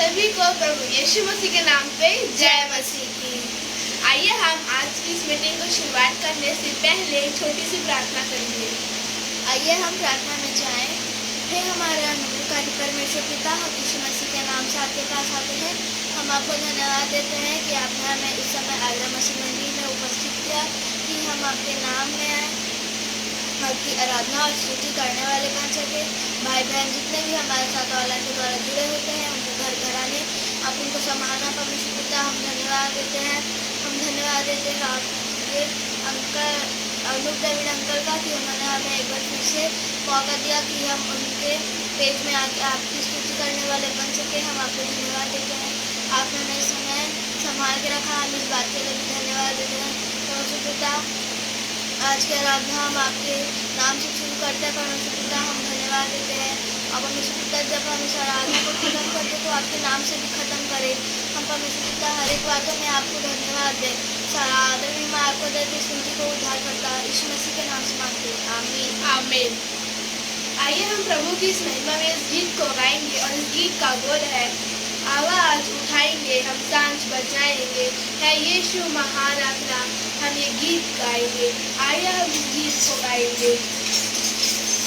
सभी को प्रभु यीशु मसीह के नाम पे जय मसीह की। आइए हम आज की इस मीटिंग को शुरुआत करने से पहले एक छोटी सी प्रार्थना करेंगे। आइए हम प्रार्थना में जाएं। हे हमारा अनुग्रहकारी परमेश्वर पिता, हम यीशु मसीह के नाम से आपके पास आते हैं। हम आपको धन्यवाद देते हैं कि आपने हमें इस समय आगरा मसीह मंदिर में उपस्थित किया कि हम आपके नाम में आए, आपकी आराधना और स्तुति करने वाले बन सके। भाई बहन जितने भी हमारे साथ ऑनलाइन के द्वारा जुड़े होते हैं, उनके घर घराने आप उनको संभालना परमेश्वर पिता हम धन्यवाद देते हैं। हम धन्यवाद देते हैं आपके अंकल अनूप डेविड अंकल का कि उन्होंने हमें एक बार फिर से मौका दिया कि हम उनके पेज में आके आपकी स्तुति करने वाले बन सके। हम आपको धन्यवाद देते हैं। आपने हमें समय संभाल के रखा, हम इस बात के लिए भी धन्यवाद देते हैं। परमेश्वर पिता आज की आराधना हम आपके नाम से शुरू करते हैं। परमेश्वर पिता हम धन्यवाद देते हैं। और परमेश्वर पिता जब हम इस आराधना को खत्म करते तो आपके नाम से भी खत्म करें। हम परमेश्वर पिता हर एक बातों में आपको धन्यवाद दें। सारा आदर भी मैं आपको देती स्तुति को उद्धार करता यीशु मसीह के नाम से मांगते हैं, आमीन आमीन। आइए हम प्रभु की इस महिमा में इस गीत को गाएंगे और इस गीत का बोल है, आवाज उठाएंगे हम सांझ बजाएंगे, है यीशु महान अपना, हम ये गीत गाएंगे। आइए हम इस गीत को गाएंगे।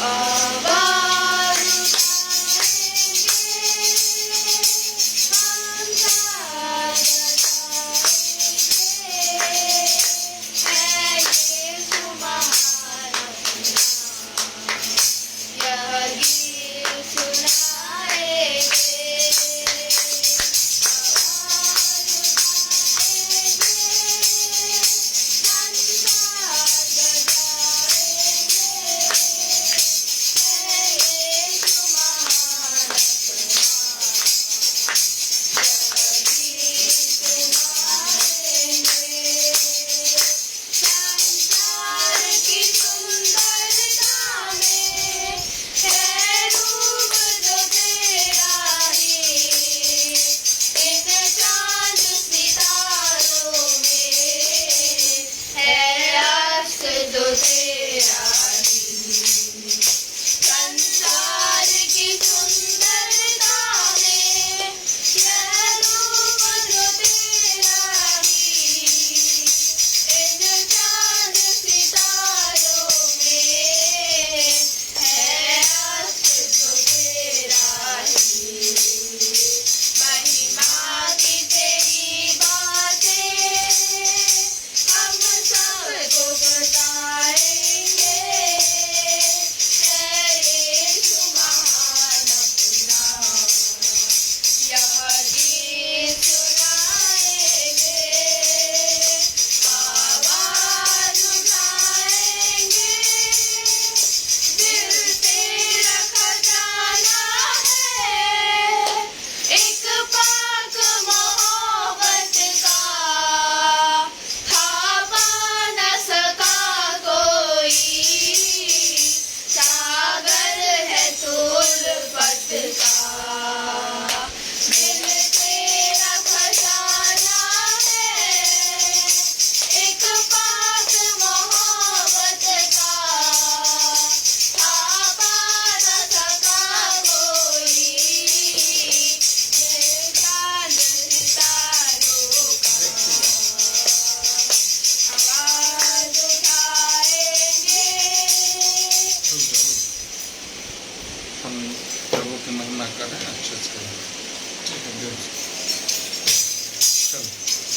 आवाज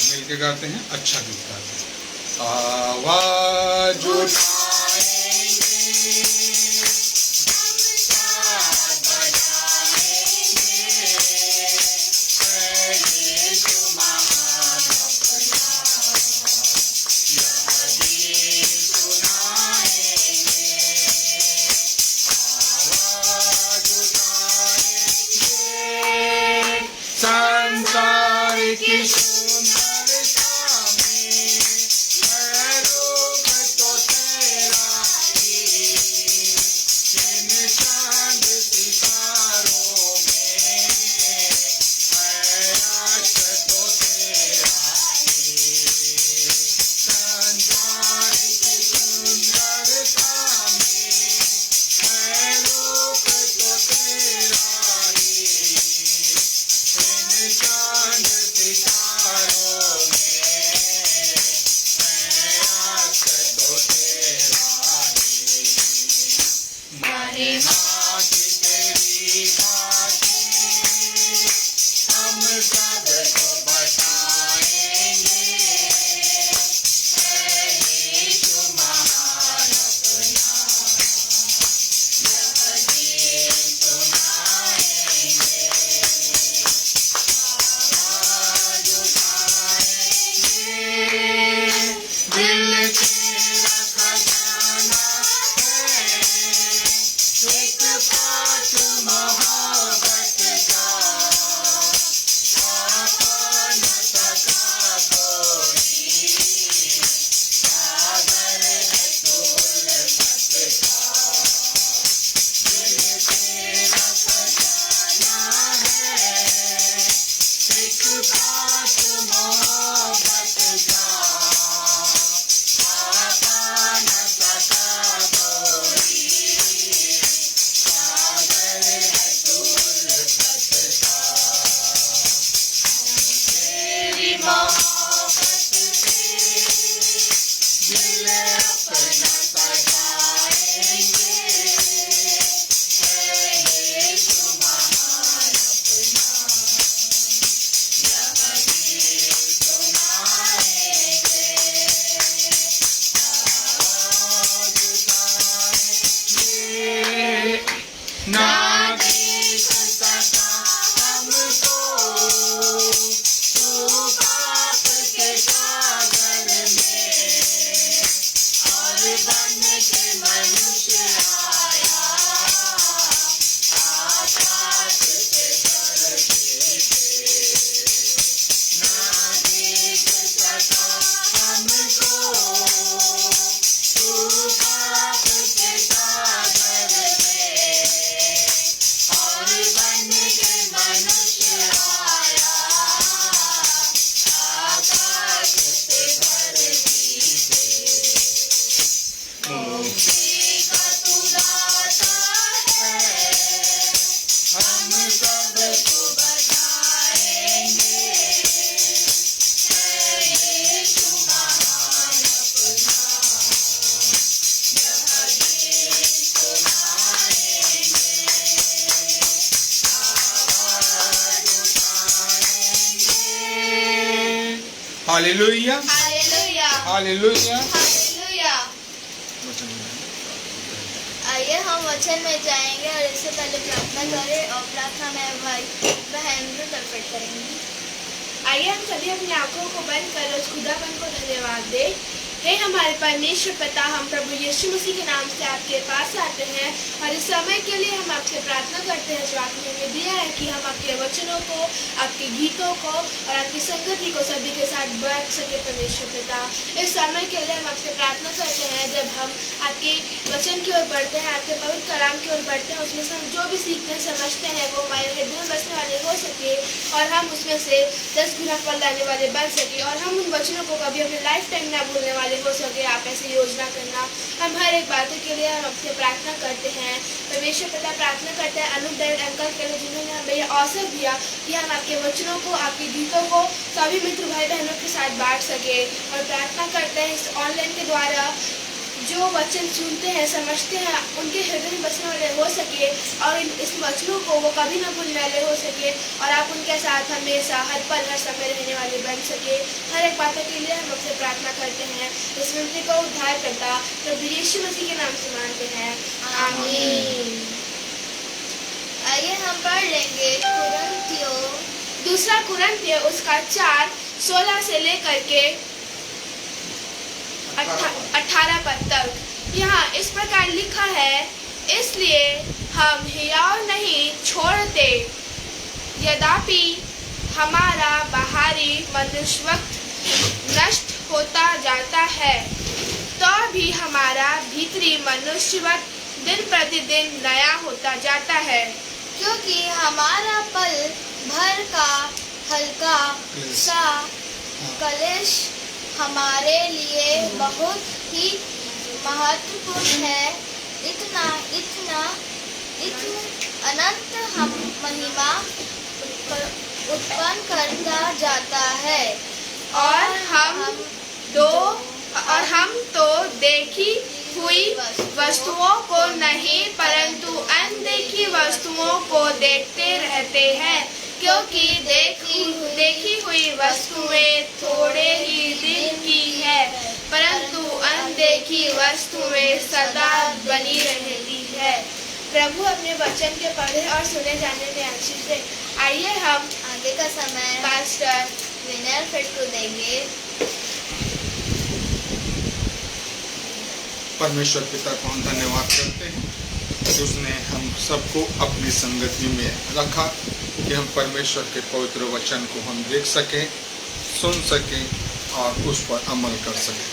मिलके गाते हैं, अच्छा गीत गाते हैं। आवाज उठाएंगे हम साथ बजाएंगे, है यीशु महान अपना, यह गीत सुनाएंगे। आवाज उठाएंगे संसार की हालेलुया, हालेलुया, हालेलुया। हालेलुया। आइए हम वचन में जाएंगे और इससे पहले प्रार्थना करें और प्रार्थना में भाई बहन प्रकट करेंगे। आइए हम सभी अपनी आंखों को बंद कर उस खुदावन को धन्यवाद दें। हे हमारे परमेश्वर पिता, हम प्रभु यीशु मसीह के नाम से आपके पास आते हैं और इस समय के लिए हम आपसे प्रार्थना करते हैं जो आपने हमें दिया है कि हम आपके वचनों को, आपके गीतों को और आपकी संगति को सभी के साथ बांट सके। परमेश्वर पिता, इस समय के लिए हम आपसे प्रार्थना करते हैं जब हम आपके वचन की ओर बढ़ते हैं, आपके पवित्र कलाम की ओर बढ़ते हैं, उसमें से हम जो भी सीखते हैं, समझते हैं, वो हमारे हृदय में बसने वाले हो सके और हम उसमें से 10 गुना फल लाने वाले बन सके और हम उन वचनों को कभी अपने लाइफ टाइम ना भूलने वाले हो सके। आप ऐसी योजना करना। हम हर एक बातों के लिए हम आपसे प्रार्थना करते हैं। परमेश्वर पिता, प्रार्थना करते हैं अनूप डेविड अंकल के लिए जिन्होंने हमें यह अवसर दिया कि हम आपके वचनों को, आपके गीतों को सभी मित्र भाई बहनों के साथ बांट सके और प्रार्थना करते हैं इस ऑनलाइन के द्वारा जो वचन सुनते हैं, समझते हैं, उनके हृदय में बसने वाले हो सके और इस वचनों को वो कभी ना भूलने वाले हो सके और आप उनके साथ हमेशा हर पल हर समय रहने वाले बन सके। हर एक बातों के लिए हम आपसे प्रार्थना करते हैं। इस मित्र को उद्धार करता प्रभु यीशु मसीह के नाम से मांगते हैं, आमीन। आइए हम पढ़ लेंगे कुरिन्थियों, दूसरा कुरिन्थियों उसका 4:16 से लेकर के 18 पद तक। यहाँ इस प्रकार लिखा है, इसलिए हम हियाव नहीं छोड़ते, यद्यपि हमारा बाहरी मनुष्यत्व नष्ट होता जाता है, तो भी हमारा भीतरी मनुष्यत्व दिन प्रतिदिन नया होता जाता है। क्योंकि हमारा पल भर का हल्का सा क्लेश हमारे लिए बहुत ही महत्वपूर्ण है। इतना अनंत हम महिमा उत्पन्न करता जाता है और हम तो देखी हुई वस्तुओं को नहीं परंतु अनदेखी वस्तुओं को देखते रहते हैं, क्योंकि देखी हुई वस्तुएं थोड़े ही दिन की है परंतु अनदेखी वस्तुएं सदा बनी रहती है। प्रभु अपने वचन के पढ़े और सुने जाने में आशीष दे। आइए हम आगे का समय पास्टर विनय फिट को देंगे। परमेश्वर पिता को हम धन्यवाद करते हैं कि उसने हम सबको अपनी संगति में रखा कि हम परमेश्वर के पवित्र वचन को हम देख सकें, सुन सकें और उस पर अमल कर सकें।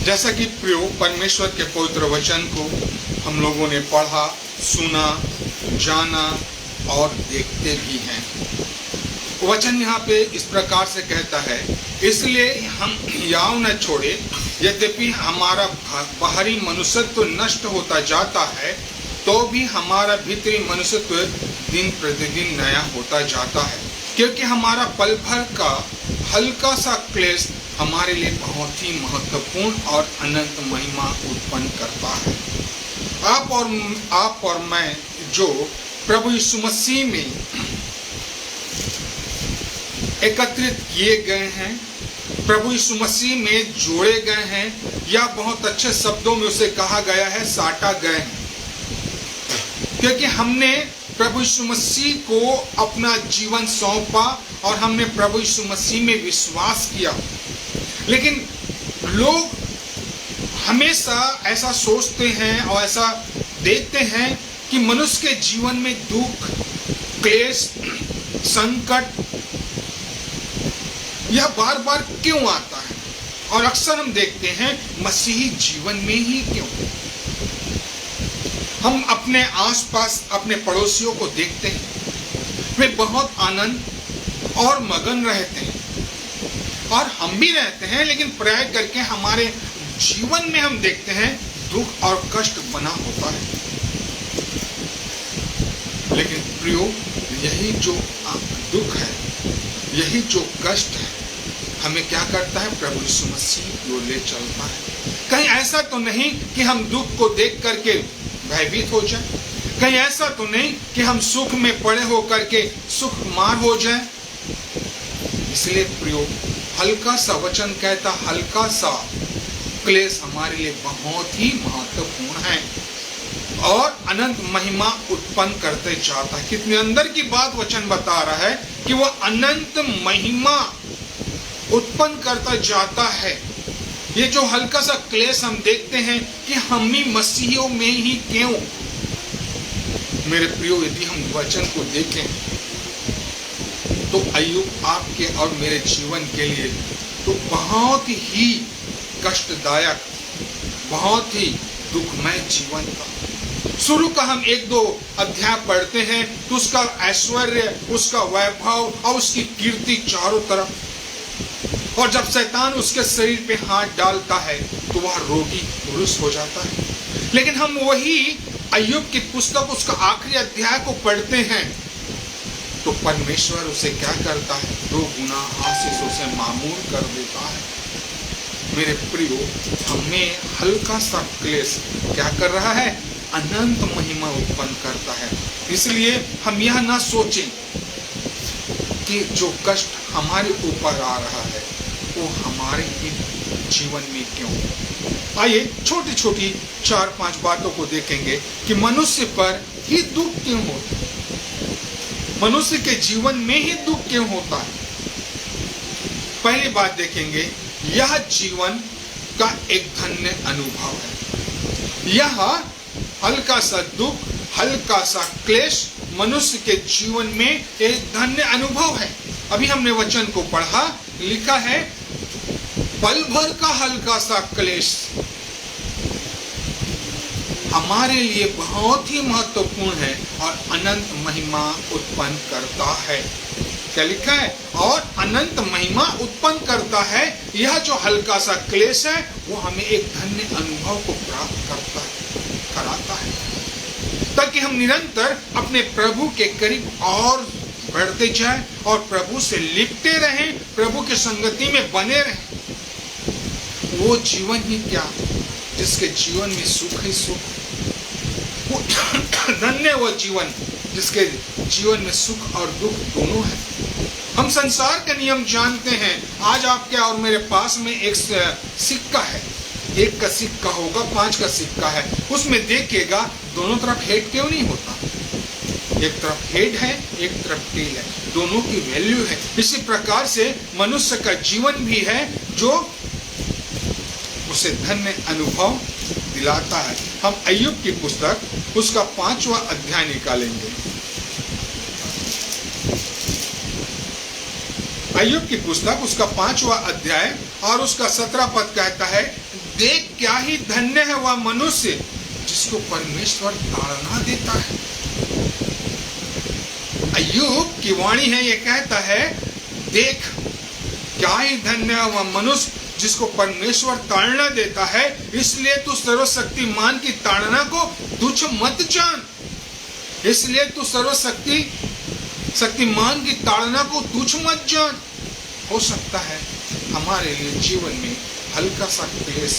जैसा कि प्रियो परमेश्वर के पवित्र वचन को हम लोगों ने पढ़ा, सुना, जाना और देखते भी हैं। वचन यहाँ पे इस प्रकार से कहता है, इसलिए हम याव न छोड़े, यद्यपि हमारा बाहरी मनुष्यत्व तो नष्ट होता जाता है, तो भी हमारा भीतरी मनुष्यत्व दिन प्रतिदिन नया होता जाता है। क्योंकि हमारा पल भर का हल्का सा क्लेश हमारे लिए बहुत ही महत्वपूर्ण और अनंत महिमा उत्पन्न करता है। आप और मैं जो प्रभु यीशु मसीह में एकत्रित किए गए हैं, प्रभु यीशु मसीह में जोड़े गए हैं, या बहुत अच्छे शब्दों में उसे कहा गया है साटा गए हैं, क्योंकि हमने प्रभु यीशु मसीह को अपना जीवन सौंपा और हमने प्रभु यीशु मसीह में विश्वास किया। लेकिन लोग हमेशा ऐसा सोचते हैं और ऐसा देखते हैं कि मनुष्य के जीवन में दुख, क्लेश, संकट यह बार बार क्यों आता है, और अक्सर हम देखते हैं मसीही जीवन में ही क्यों। हम अपने आसपास अपने पड़ोसियों को देखते हैं, वे बहुत आनंद और मगन रहते हैं और हम भी रहते हैं, लेकिन प्राय करके हमारे जीवन में हम देखते हैं दुख और कष्ट बना होता है। लेकिन प्रियो, यही जो दुख है, यही जो कष्ट है, हमें क्या करता है? प्रभु यीशु मसीह की ओर ले चलता है। कहीं ऐसा तो नहीं कि हम दुख को देख करके भयभीत हो जाए, कहीं ऐसा तो नहीं कि हम सुख में पड़े हो करके सुख मार हो जाए, इसलिए प्रियो, हल्का सा वचन कहता, हल्का सा क्लेश हमारे लिए बहुत ही महत्वपूर्ण है और अनंत महिमा उत्पन्न करते जाता है। कितने अंदर की बात वचन बता रहा है कि वह अनंत महिमा उत्पन्न करता जाता है। ये जो हल्का सा क्लेश हम देखते हैं कि हम ही मसीहियों में ही क्यों। मेरे प्रियो, यदि हम वचन को देखें तो अय्यूब आपके और मेरे जीवन के लिए तो बहुत ही कष्टदायक, बहुत ही दुखमय जीवन था। शुरू का हम 1-2 अध्याय पढ़ते हैं तो उसका ऐश्वर्य, उसका वैभव और उसकी कीर्ति चारों तरफ, और जब शैतान उसके शरीर पे हाथ डालता है तो वह रोगी पुरुष हो जाता है। लेकिन हम वही अय्यूब की पुस्तक उसका आखिरी अध्याय को पढ़ते हैं तो परमेश्वर उसे क्या करता है? 2 गुना आशीषों से मामूर कर देता है। मेरे प्रियो, हमें हल्का सा क्लेश क्या कर रहा है? अनंत महिमा उत्पन्न करता है। इसलिए हम यह ना सोचें कि जो कष्ट हमारे ऊपर आ रहा है वो हमारे ही जीवन में क्यों। आइए छोटी छोटी 4-5 बातों को देखेंगे कि मनुष्य पर ही दुख क्यों होता है, मनुष्य के जीवन में ही दुख क्यों होता है। पहली बात देखेंगे, यह जीवन का एक धन्य अनुभव है। यह हल्का सा दुख, हल्का सा क्लेश मनुष्य के जीवन में एक धन्य अनुभव है। अभी हमने वचन को पढ़ा, लिखा है पल भर का हल्का सा क्लेश हमारे लिए बहुत ही महत्वपूर्ण है और अनंत महिमा उत्पन्न करता है। क्या लिखा है? और अनंत महिमा उत्पन्न करता है। यह जो हल्का सा क्लेश है वो हमें एक धन्य अनुभव को प्राप्त कराता है, ताकि हम निरंतर अपने प्रभु के करीब और बढ़ते जाएं और प्रभु से लिपटे रहें, प्रभु के संगति में बने रहें। वो जीवन ही क्या जिसके जीवन में सुख ही सुख, वो धन्य वो जीवन जिसके जीवन में सुख और दुख दोनों है। हम संसार के नियम जानते हैं। आज आपके और मेरे पास में एक सिक्का है, 1 का सिक्का होगा, 5 का सिक्का है, उसमें देखिएगा दोनों तरफ हेड क्यों नहीं होता? एक तरफ हेड है, एक तरफ टेल है, दोनों की वैल्यू है। इसी प्रकार से मनुष्य का जीवन भी है जो उसे धन्य अनुभव दिलाता है। हम अय्यूब की पुस्तक उसका 5वां अध्याय निकालेंगे। अय्यूब की पुस्तक उसका 5वां अध्याय और उसका 17 पद कहता है, देख क्या ही धन्य है वह मनुष्य जिसको परमेश्वर ताड़ना देता है। अय्यूब की वाणी है, ये कहता है देख क्या ही धन्य है वह मनुष्य जिसको परमेश्वर ताड़ना देता है, इसलिए तू सर्वशक्तिमान की ताड़ना को तुच्छ मत जान। इसलिए तू शक्तिमान की ताड़ना को तुच्छ मत जान। हो सकता है हमारे लिए जीवन में हल्का सा क्लेश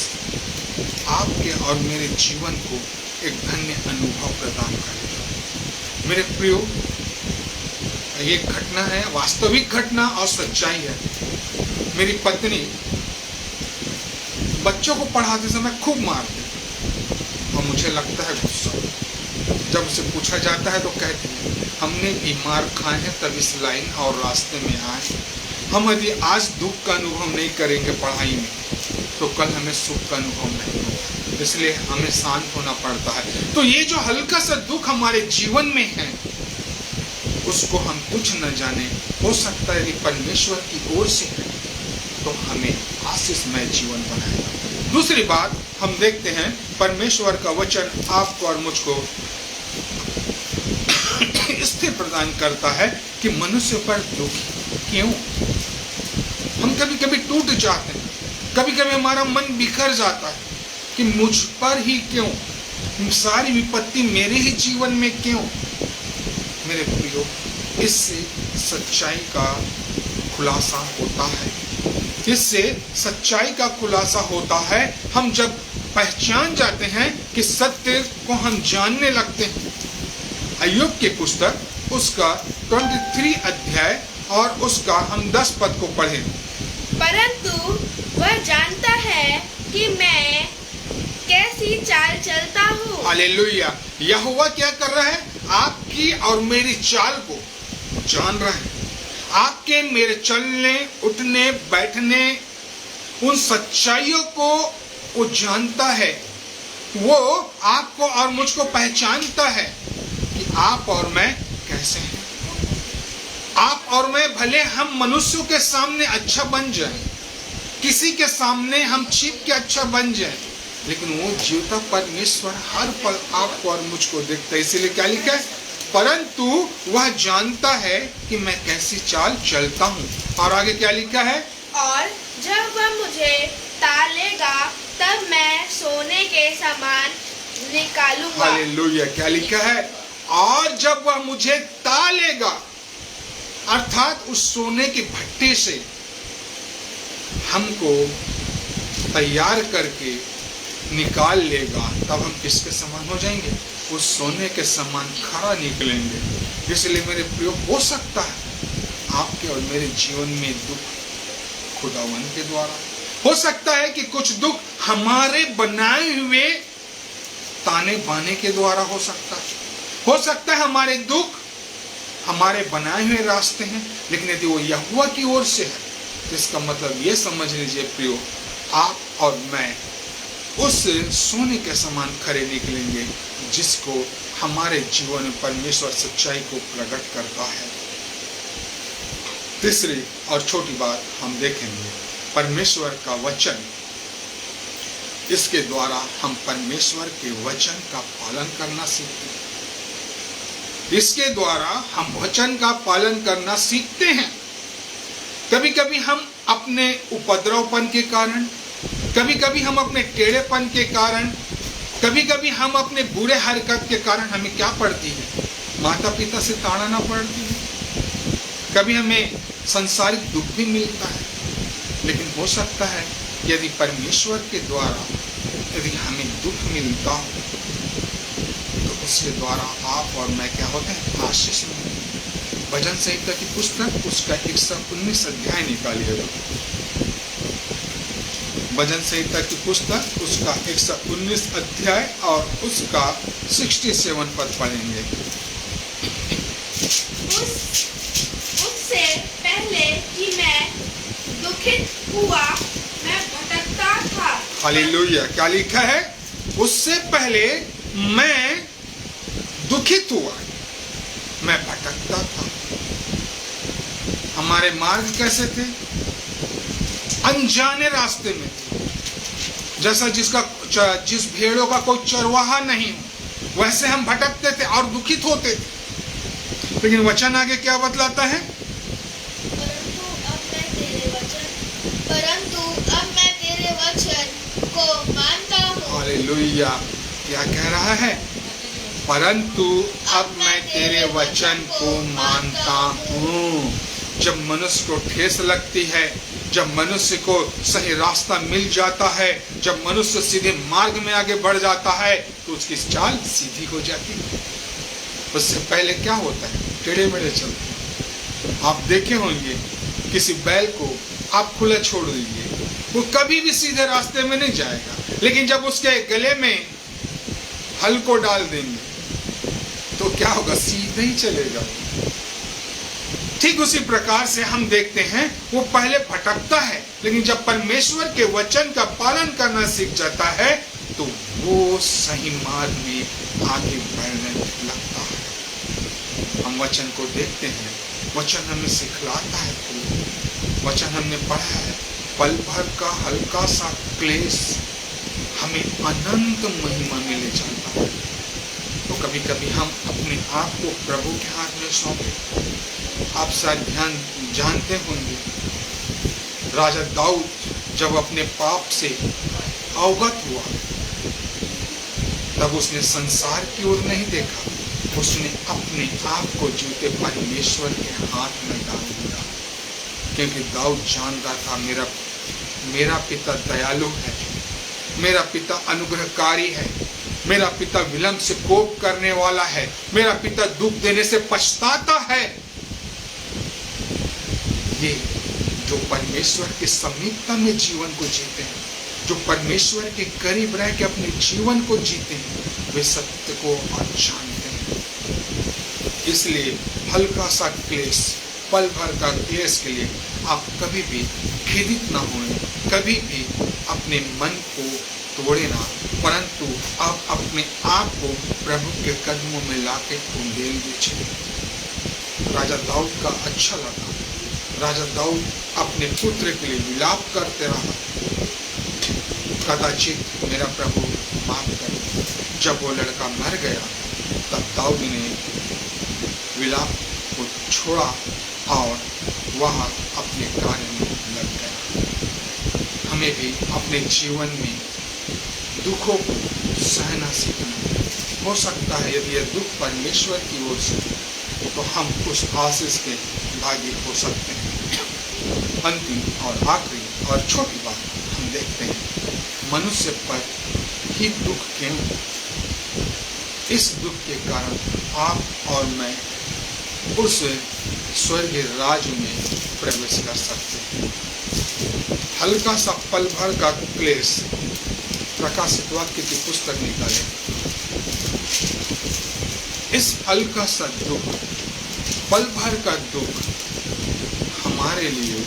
आपके और मेरे जीवन को एक धन्य अनुभव प्रदान करेगा। मेरे प्रियो, ये घटना है, वास्तविक घटना और सच्चाई है। मेरी पत्नी बच्चों को पढ़ाते समय खूब मारती और मुझे लगता है गुस्सा। जब उसे पूछा जाता है तो कहती है हमने भी मार खाए हैं तब इस लाइन और रास्ते में आए। हम यदि आज दुख का अनुभव नहीं करेंगे पढ़ाई में तो कल हमें सुख का अनुभव नहीं होगा, इसलिए हमें शांत होना पड़ता है। तो ये जो हल्का सा दुख हमारे जीवन में है उसको हम कुछ न जाने, हो सकता है यदि परमेश्वर की ओर से है तो हमें आशीषमय जीवन बनाएगा। दूसरी बात हम देखते हैं, परमेश्वर का वचन आपको और मुझको स्थिर प्रदान करता है कि मनुष्य पर दुख क्यों। हम कभी कभी टूट जाते हैं, कभी कभी हमारा मन बिखर जाता है कि मुझ पर ही क्यों, सारी विपत्ति मेरे ही जीवन में क्यों। मेरे प्रियो, इससे सच्चाई का खुलासा होता है। इससे सच्चाई का खुलासा होता है। हम जब पहचान जाते हैं कि सत्य को हम जानने लगते हैं। अय्यूब की पुस्तक उसका 23 अध्याय और उसका हम 10 पद को पढ़ें। परंतु वह जानता है कि मैं कैसी चाल चलता हूँ। हालेलुया। यहोवा क्या कर रहा है? आपकी और मेरी चाल को जान रहा है। आपके मेरे चलने, उठने, बैठने, उन सच्चाइयों को वो जानता है। वो आपको और मुझको पहचानता है कि आप और मैं कैसे हैं। आप और मैं भले हम मनुष्यों के सामने अच्छा बन जाएं, किसी के सामने हम छिप के अच्छा बन जाएं, लेकिन वो जीवता परमेश्वर हर पल आपको और मुझको देखता है। इसीलिए क्या लिखा है? परंतु वह जानता है कि मैं कैसी चाल चलता हूँ। और आगे क्या लिखा है? और जब वह मुझे तालेगा तब मैं सोने के समान निकालूंगा। हालेलुया। क्या लिखा है? और जब वह मुझे तालेगा, अर्थात उस सोने के भट्टे से हमको तैयार करके निकाल लेगा, तब हम किसके समान हो जाएंगे? उस सोने के समान खरा निकलेंगे। इसलिए मेरे प्रियो, हो सकता है आपके और मेरे जीवन में दुख खुदावन के द्वारा, हो सकता है कि कुछ दुख हमारे बनाए हुए ताने बाने के द्वारा हो सकता है हमारे दुख हमारे बनाए हुए रास्ते हैं, लेकिन यदि वो यहोवा की ओर से है तो इसका मतलब ये समझ लीजिए प्रियो, आप और मैं उस सोने के समान खरे निकलेंगे जिसको हमारे जीवन में परमेश्वर सच्चाई को प्रकट करता है। तीसरी और छोटी बात हम देखेंगे, परमेश्वर का वचन। इसके द्वारा हम परमेश्वर के वचन का पालन करना सीखते हैं। इसके द्वारा हम वचन का पालन करना सीखते हैं। कभी कभी हम अपने उपद्रवपन के कारण, कभी कभी हम अपने टेढ़ेपन के कारण, कभी कभी हम अपने बुरे हरकत के कारण हमें क्या पड़ती है? माता पिता से ताड़ना पड़ती है। कभी हमें संसारिक दुख भी मिलता है, लेकिन हो सकता है यदि परमेश्वर के द्वारा यदि हमें दुख मिलता हो तो उसके द्वारा आप और मैं क्या होते हैं? आशीष में। भजन संहिता की पुस्तक उसका 119 अध्याय निकालिएगा। भजन संहिता की पुस्तक उसका 119 अध्याय और उसका 67 पद पढ़ेंगे। उससे पहले कि मैं दुखित हुआ मैं भटकता था। हालेलुया। क्या लिखा है? उससे पहले मैं दुखित हुआ मैं भटकता था। हमारे मार्ग कैसे थे? अनजाने रास्ते में थे। जैसा जिस भेड़ों का कोई चरवाहा नहीं हो, वैसे हम भटकते थे और दुखित होते थे। लेकिन वचन आगे क्या बतलाता है? परंतु अब मैं तेरे वचन को मानता हूँ। हालेलुया। क्या कह रहा है? परंतु अब मैं तेरे वचन को मानता हूँ। जब मनुष्य को ठेस लगती है, जब मनुष्य को सही रास्ता मिल जाता है, जब मनुष्य सीधे मार्ग में आगे बढ़ जाता है तो उसकी चाल सीधी हो जाती है। उससे पहले क्या होता है? टेढ़े मेढ़े चलते हैं। आप देखे होंगे किसी बैल को आप खुला छोड़ दीजिए, वो कभी भी सीधे रास्ते में नहीं जाएगा, लेकिन जब उसके गले में हल को डाल देंगे तो क्या होगा? सीधे ही चलेगा। ठीक उसी प्रकार से हम देखते हैं वो पहले भटकता है, लेकिन जब परमेश्वर के वचन का पालन करना सीख जाता है तो वो सही मार्ग में आगे बढ़ने लगता है। हम वचन को देखते हैं, वचन हमें सिखलाता है, वचन हमने पढ़ा है। पल भर का हल्का सा क्लेश हमें अनंत महिमा में ले जाता है। तो कभी कभी हम अपने आप को प्रभु के हाथ में सौंपे। आप शायद जानते होंगे, राजा दाऊद जब अपने पाप से अवगत हुआ तब उसने संसार की ओर नहीं देखा, उसने अपने आप को जीते परमेश्वर के हाथ में डाल दिया। क्योंकि दाऊद जानता था मेरा पिता दयालु है, मेरा पिता अनुग्रहकारी है, मेरा पिता विलंब से कोप करने वाला है, मेरा पिता दुख देने से पछताता है। ये जो परमेश्वर के समीपता में जीवन को जीते हैं, जो परमेश्वर के करीब रह के अपने जीवन को जीते हैं, वे सत्य को जानते हैं। इसलिए हल्का सा क्लेश, पल भर का क्लेश के लिए आप कभी भी खेदित ना होए, कभी भी अपने मन को तोड़े ना, परंतु आप अपने आप को प्रभु के कदमों में लाके उंडेल दीजिए। राजा दाऊद का अच्छा लगा, राजा दाऊद अपने पुत्र के लिए विलाप करते रहा, कदाचित मेरा प्रभु माफ करे। जब वो लड़का मर गया तब दाऊद ने विलाप को छोड़ा और वह अपने कार्य में लग गया। हमें भी अपने जीवन में दुखों को सहना सीखना। हो सकता है यदि यह दुख परमेश्वर की ओर से तो हम उस आशीष के भागी हो सकते हैं। अंतिम और आखिरी और छोटी बात हम देखते हैं, मनुष्य पर ही दुख क्यों? इस दुख के कारण आप और मैं उस स्वर्गीय राज में प्रवेश कर सकते हैं। हल्का सा पल भर का क्लेश, प्रकाशित वाक्य की पुस्तक निकालें। इस हल्का सा दुख, पल भर का दुख हमारे लिए,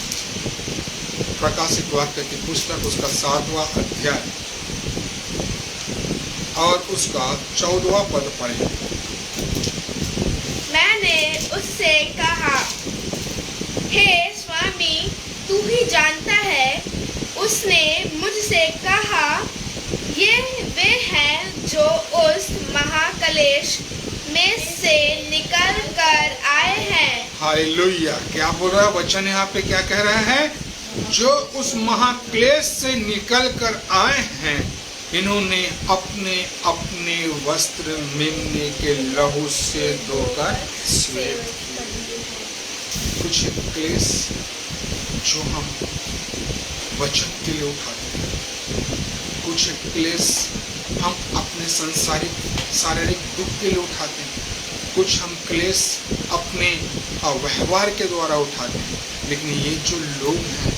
प्रकाशित वाक्य की पुस्तक उसका 7वां अध्याय और उसका 14वां पद पढ़े। मैंने उससे कहा, हे स्वामी, तू ही जानता है। उसने मुझसे कहा, ये वे हैं जो उस महाक्लेश में से निकल कर आए हैं। हालेलुया। क्या बोल रहा है वचन? यहाँ पे क्या कह रहा है? जो उस महाक्लेश से निकल कर आए हैं, इन्होंने अपने अपने वस्त्र मेमने के लहू से धोकर श्वेत किए। कुछ क्लेश जो हम वचन के लिए उठाते हैं, कुछ क्लेश हम अपने शारीरिक दुख के लिए उठाते हैं, कुछ हम क्लेश अपने व्यवहार के द्वारा उठाते हैं। लेकिन ये जो लोग हैं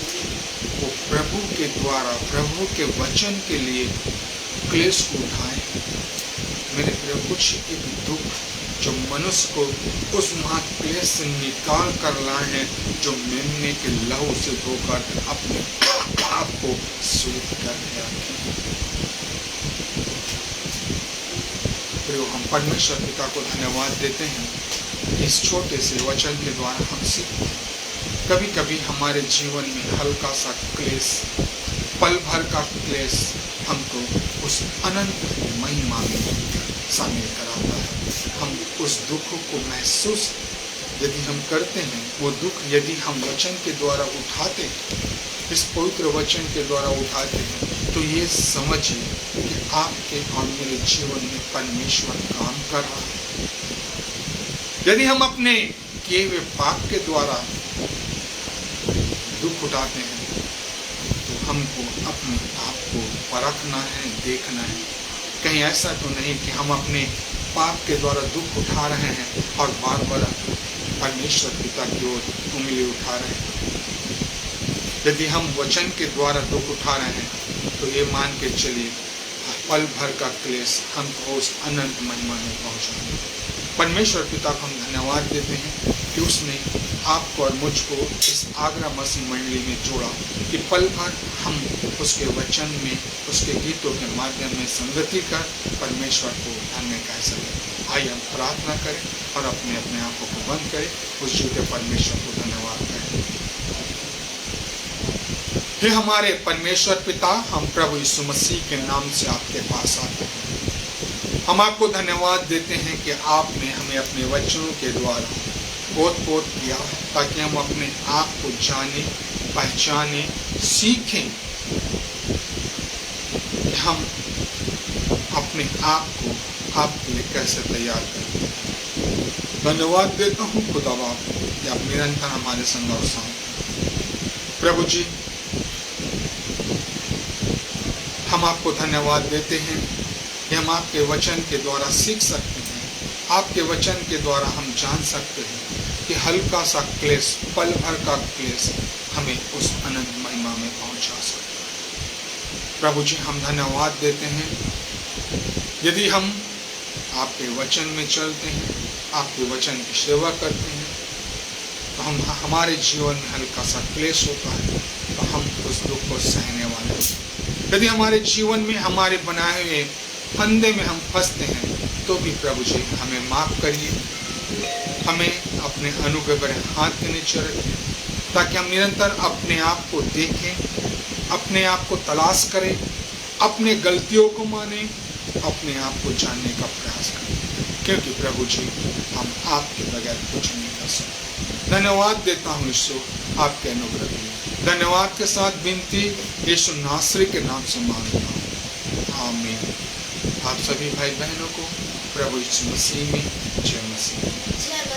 वो प्रभु के द्वारा, प्रभु के वचन के लिए क्लेश को उठाए। मेरे प्रिय, कुछ एक दुख जो मनुष्य को उस महाक्लेश से निकाल कर लाए हैं, जो मेमने के लहू से धोकर अपने आप को श्वेत कर दिया। प्रियो, हम परमेश्वर पिता को धन्यवाद देते हैं। इस छोटे से वचन के द्वारा हम सीखते हैं। कभी कभी हमारे जीवन में हल्का सा क्लेश, पल भर का क्लेश हमको उस अनंत महिमा में शामिल कराता है। हम उस दुख को महसूस यदि हम करते हैं, वो दुख यदि हम वचन के द्वारा उठाते हैं, इस पवित्र वचन के द्वारा उठाते हैं, तो ये समझिए कि आपके और मेरे जीवन में परमेश्वर काम कर रहा है। यदि हम अपने किए हुए पाप के द्वारा दुख उठाते हैं, तो हमको अपने आप को परखना है, देखना है। कहीं ऐसा तो नहीं कि हम अपने पाप के द्वारा दुख उठा रहे हैं और बार बार परमेश्वर पिता की ओर उंगली उठा रहे हैं। यदि हम वचन के द्वारा दुख उठा रहे हैं तो ये मान के चलिए, पल भर का क्लेश हमको उस अनंत महिमा में पहुंचाएंगे। परमेश्वर पिता को हम धन्यवाद देते हैं कि उसने आपको और मुझको इस आगरा मसीह मंडली में जोड़ा, कि पल भर हम उसके वचन में, उसके गीतों के माध्यम में संगति कर परमेश्वर को धन्य कह सकें। आइए हम प्रार्थना करें और अपने अपने आंखों को बंद करें, उस जीते परमेश्वर को धन्यवाद करें। हे हमारे परमेश्वर पिता, हम प्रभु यीशु मसीह के नाम से आपके पास आते हैं। हम आपको धन्यवाद देते हैं कि आपने हमें अपने वचनों के द्वारा ओत-पोत किया, ताकि हम अपने आप को जाने, पहचाने, सीखें कि हम अपने आप को आपके लिए कैसे तैयार करें। धन्यवाद देता हूँ खुदा बाप कि आप निरंतर हमारे संग और साथ। प्रभु जी, हम आपको धन्यवाद देते हैं कि हम आपके वचन के द्वारा सीख सकते हैं आपके वचन के द्वारा हम जान सकते हैं कि हल्का सा क्लेश, पल भर का क्लेश हमें उस अनंत महिमा में पहुंचा सकता है। प्रभु जी, हम धन्यवाद देते हैं यदि हम आपके वचन में चलते हैं, आपके वचन की सेवा करते हैं, तो हम हमारे जीवन में हल्का सा क्लेश होता है तो हम उस दुख को सहने वाले होते हैं। यदि हमारे जीवन में हमारे बनाए हुए फंदे में हम फंसते हैं तो भी प्रभु जी हमें माफ करिए, हमें अपने अनुग्रह भरे हाथ के नीचे रखें, ताकि हम निरंतर अपने आप को देखें, अपने आप को तलाश करें, अपने गलतियों को माने, अपने आप को जानने का प्रयास करें, क्योंकि प्रभु जी हम आपके बगैर कुछ नहीं कर सकते। धन्यवाद देता हूँ यीशु आपके अनुग्रह के लिए। धन्यवाद के साथ विनती यीशु नासरी के नाम से मांगता हूँ, आमीन। आप सभी भाई बहनों को प्रभु यीशु मसीह में जय मसीह।